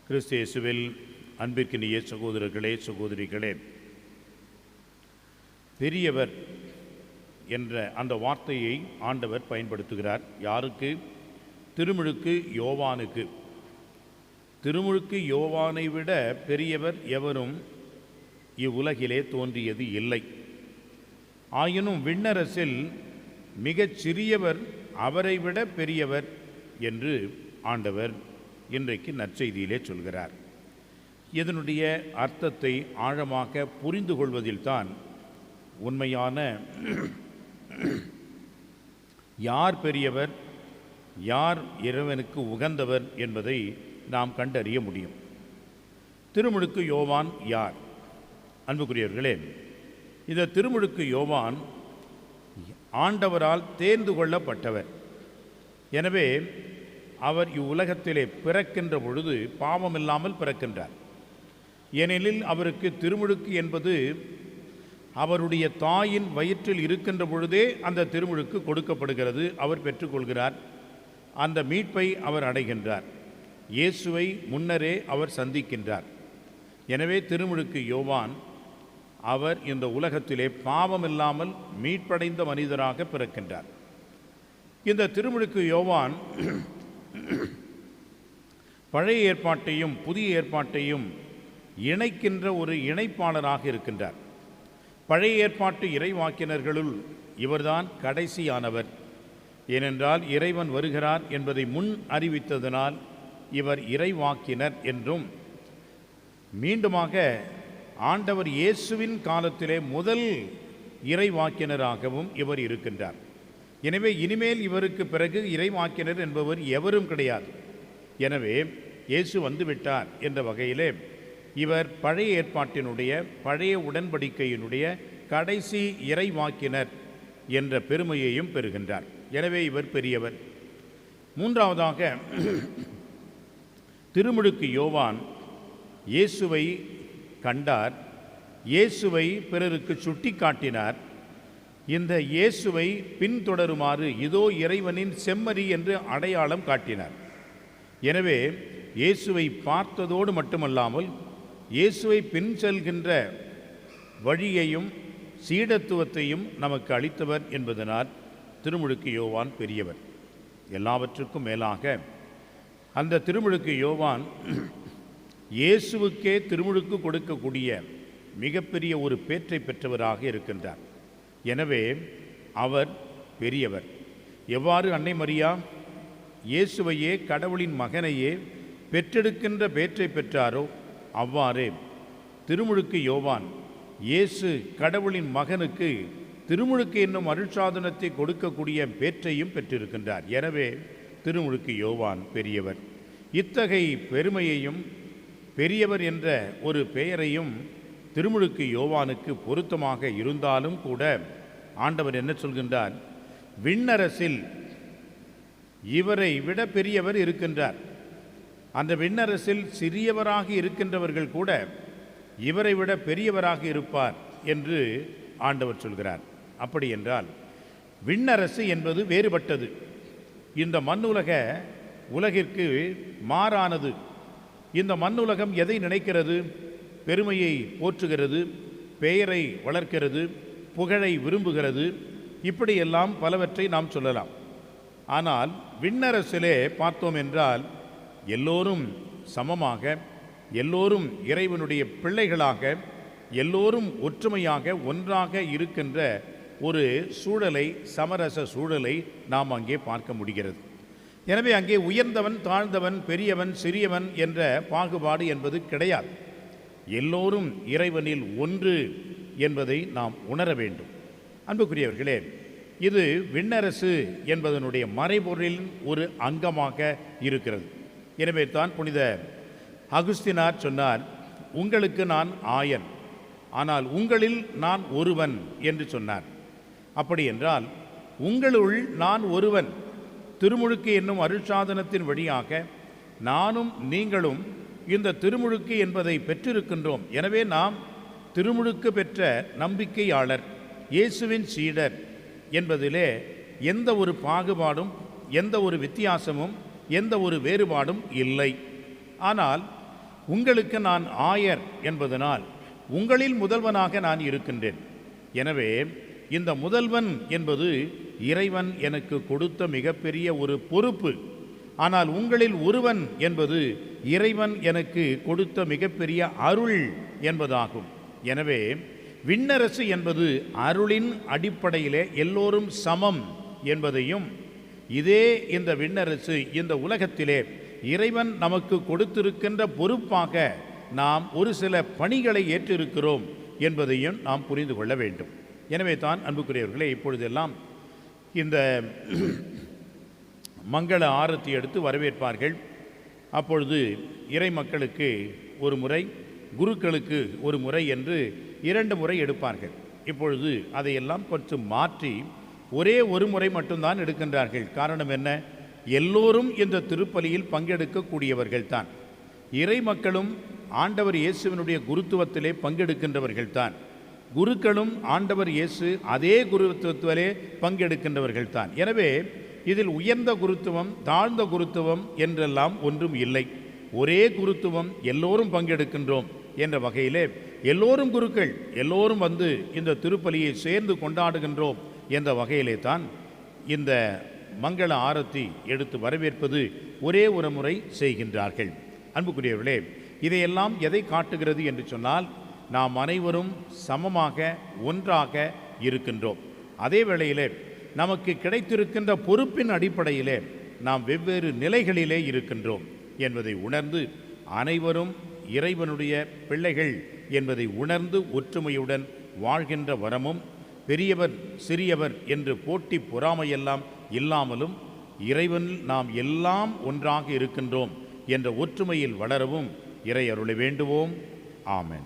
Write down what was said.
கிறிஸ்து இயேசுவில் அன்பிற்கினிய சகோதரர்களே, சகோதரிகளே, பெரியவர் என்ற அந்த வார்த்தையை ஆண்டவர் பயன்படுத்துகிறார். யாருக்கு? திருமுழுக்கு யோவானுக்கு. திருமுழுக்கு யோவானை விட பெரியவர் எவரும் இவ்வுலகிலே தோன்றியது இல்லை. ஆயினும் விண்ணரசில் மிகச் சிறியவர் அவரை விட பெரியவர் என்று ஆண்டவர் இன்றைக்கு நற்செய்தியிலே சொல்கிறார். இதனுடைய அர்த்தத்தை ஆழமாக புரிந்து கொள்வதில்தான் உண்மையான யார் பெரியவர், யார் இறைவனுக்கு உகந்தவர் என்பதை நாம் கண்டறிய முடியும். திருமுழுக்கு யோவான் யார்? அன்புக்குரியவர்களே, இந்த திருமுழுக்கு யோவான் ஆண்டவரால் தேர்ந்து கொள்ளப்பட்டவர். எனவே அவர் இவ்வுலகத்திலே பிறக்கின்ற பொழுது பாவமில்லாமல் பிறக்கின்றார். ஏனெனில் அவருக்கு திருமுழுக்கு என்பது அவருடைய தாயின் வயிற்றில் இருக்கின்ற பொழுதே அந்த திருமுழுக்கு கொடுக்கப்படுகிறது. அவர் பெற்றுக்கொள்கிறார். அந்த மீட்பை அவர் அடைகின்றார். இயேசுவை முன்னரே அவர் சந்திக்கின்றார். எனவே திருமுழுக்கு யோவான் அவர் இந்த உலகத்திலே பாவமில்லாமல் மீட்படைந்த மனிதராக பிறக்கின்றார். இந்த திருமுழுக்கு யோவான் பழைய ஏற்பாட்டையும் புதிய ஏற்பாட்டையும் இணைக்கின்ற ஒரு இணைப்பாளராக இருக்கின்றார். பழைய ஏற்பாட்டு இறைவாக்கினர்களுள் இவர்தான் கடைசியானவர். ஏனென்றால் இறைவன் வருகிறார் என்பதை முன் அறிவித்ததனால் இவர் இறைவாக்கினர் என்றும், மீண்டுமாக ஆண்டவர் இயேசுவின் காலத்திலே முதல் இறைவாக்கினராகவும் இவர் இருக்கின்றார். எனவே இனிமேல் இவருக்கு பிறகு இறைவாக்கினர் என்பவர் எவரும் கிடையாது. எனவே இயேசு வந்துவிட்டார் என்ற வகையிலே இவர் பழைய ஏற்பாட்டினுடைய பழைய உடன்படிக்கையினுடைய கடைசி இறைவாக்கினர் என்ற பெருமையையும் பெறுகின்றார். எனவே இவர் பெரியவர். மூன்றாவதாக, திருமுழுக்கு யோவான் இயேசுவை கண்டார். இயேசுவை பிறருக்கு சுட்டி காட்டினார். இந்த இயேசுவை பின்தொடருமாறு இதோ இறைவனின் செம்மறி என்று அடையாளம் காட்டினார். எனவே இயேசுவை பார்த்ததோடு மட்டுமல்லாமல் இயேசுவை பின் செல்கின்ற வழியையும் சீடத்துவத்தையும் நமக்கு அளித்தவர் என்பதனால் திருமுழுக்கு யோவான் பெரியவர். எல்லாவற்றுக்கும் மேலாக அந்த திருமுழுக்கு யோவான் இயேசுவுக்கே திருமுழுக்கு கொடுக்கக்கூடிய மிகப்பெரிய ஒரு பேற்றை பெற்றவராக இருக்கின்றார். எனவே அவர் பெரியவர். எவ்வாறு அன்னை மரியா இயேசுவையே கடவுளின் மகனையே பெற்றெடுக்கின்ற பேற்றை பெற்றாரோ அவ்வாறே திருமுழுக்கு யோவான் இயேசு கடவுளின் மகனுக்கு திருமுழுக்கு என்னும் அருட்சாதனத்தை கொடுக்கக்கூடிய பேற்றையும் பெற்றிருக்கின்றார். எனவே திருமுழுக்கு யோவான் பெரியவர். இத்தகைய பெருமையையும் பெரியவர் என்ற ஒரு பெயரையும் திருமுழுக்கு யோவானுக்கு பொருத்தமாக இருந்தாலும் கூட ஆண்டவர் என்ன சொல்கின்றார்? விண்ணரசில் இவரை விட பெரியவர் இருக்கின்றார். அந்த விண்ணரசில் சிறியவராக இருக்கின்றவர்கள் கூட இவரை விட பெரியவராக இருப்பார் என்று ஆண்டவர் சொல்கிறார். அப்படி என்றால் விண்ணரசு என்பது வேறுபட்டது. இந்த உலகிற்கு மாறானது. இந்த மண்ணுலகம் எதை நினைக்கிறது? பெருமையை போற்றுகிறது, பெயரை வளர்க்கிறது, புகழை விரும்புகிறது. இப்படியெல்லாம் பலவற்றை நாம் சொல்லலாம். ஆனால் விண்ணரசிலே பார்த்தோம் என்றால் எல்லோரும் சமமாக, எல்லோரும் இறைவனுடைய பிள்ளைகளாக, எல்லோரும் ஒற்றுமையாக ஒன்றாக இருக்கின்ற ஒரு சூழலை, சமரச சூழலை நாம் அங்கே பார்க்க முடிகிறது. எனவே அங்கே உயர்ந்தவன், தாழ்ந்தவன், பெரியவன், சிறியவன் என்ற பாகுபாடு என்பது கிடையாது. எல்லோரும் இறைவனில் ஒன்று என்பதை நாம் உணர வேண்டும். அன்புக்குரியவர்களே, இது விண்ணரசு என்பதனுடைய மறைபொருளின் ஒரு அங்கமாக இருக்கிறது. எனவே தான் புனித அகுஸ்தினார் சொன்னார், உங்களுக்கு நான் ஆயன், ஆனால் உங்களில் நான் ஒருவன் என்று சொன்னார். அப்படி என்றால் உங்களுள் நான் ஒருவன். திருமுழுக்கு என்னும் அருட்சாதனத்தின் வழியாக நானும் நீங்களும் இந்த திருமுழுக்கு என்பதை பெற்றிருக்கின்றோம். எனவே நாம் திருமுழுக்கு பெற்ற நம்பிக்கையாளர், இயேசுவின் சீடர் என்பதிலே எந்த ஒரு பாகுபாடும், எந்த ஒரு வித்தியாசமும், எந்த ஒரு வேறுபாடும் இல்லை. ஆனால் உங்களுக்கு நான் ஆயர் என்பதனால் உங்களில் முதல்வனாக நான் இருக்கின்றேன். எனவே இந்த முதல்வன் என்பது இறைவன் எனக்கு கொடுத்த மிகப்பெரிய ஒரு பொறுப்பு. ஆனால் உங்களில் ஒருவன் என்பது இறைவன் எனக்கு கொடுத்த மிகப்பெரிய அருள் என்பதாகும். எனவே விண்ணரசு என்பது அருளின் அடிப்படையிலே எல்லோரும் சமம் என்பதையும், இதே இந்த விண்ணரசு இந்த உலகத்திலே இறைவன் நமக்கு கொடுத்திருக்கின்ற பொறுப்பாக நாம் ஒரு சில பணிகளை ஏற்றிருக்கிறோம் என்பதையும் நாம் புரிந்து கொள்ள வேண்டும். எனவே தான் அன்புக்குரியவர்களே, இப்பொழுதெல்லாம் இந்த மங்கள ஆரத்தி எடுத்து வரவேற்பார்கள். அப்பொழுது இறை மக்களுக்கு ஒரு முறை, குருக்களுக்கு ஒரு முறை என்று 2 முறை எடுப்பார்கள். இப்பொழுது அதையெல்லாம் கொஞ்சம் மாற்றி ஒரே ஒரு முறை மட்டும்தான் எடுக்கின்றார்கள். காரணம் என்ன? எல்லோரும் இந்த திருப்பலியில் பங்கெடுக்கக்கூடியவர்கள்தான். இறை மக்களும் ஆண்டவர் இயேசுவினுடைய குருத்துவத்திலே பங்கெடுக்கின்றவர்கள்தான். குருக்களும் ஆண்டவர் இயேசு அதே குருத்துவத்திலே பங்கெடுக்கின்றவர்கள்தான். எனவே இதில் உயர்ந்த குருத்துவம், தாழ்ந்த குருத்துவம் என்றெல்லாம் ஒன்றும் இல்லை. ஒரே குருத்துவம், எல்லோரும் பங்கெடுக்கின்றோம் என்ற வகையிலே எல்லோரும் குருக்கள், எல்லோரும் வந்து இந்த திருப்பலியை சேர்ந்து கொண்டாடுகின்றோம் என்ற வகையிலே தான் இந்த மங்கள ஆரத்தி எடுத்து வரவேற்பது ஒரே ஒரு முறை செய்கின்றார்கள். அன்புக்குரியவர்களே, இதையெல்லாம் எதை காட்டுகிறது என்று சொன்னால், நாம் அனைவரும் சமமாக ஒன்றாக இருக்கின்றோம். அதே வேளையிலே நமக்கு கிடைத்திருக்கின்ற பொறுப்பின் அடிப்படையிலே நாம் வெவ்வேறு நிலைகளிலே இருக்கின்றோம் என்பதை உணர்ந்து, அனைவரும் இறைவனுடைய பிள்ளைகள் என்பதை உணர்ந்து ஒற்றுமையுடன் வாழ்கின்ற வரமும், பெரியவர் சிறியவர் என்று போட்டி பொறாமையெல்லாம் இல்லாமலும் இறைவன் நாம் எல்லாம் ஒன்றாக இருக்கின்றோம் என்ற ஒற்றுமையில் வளரவும் இறை அருளை வேண்டுவோம். ஆமென்.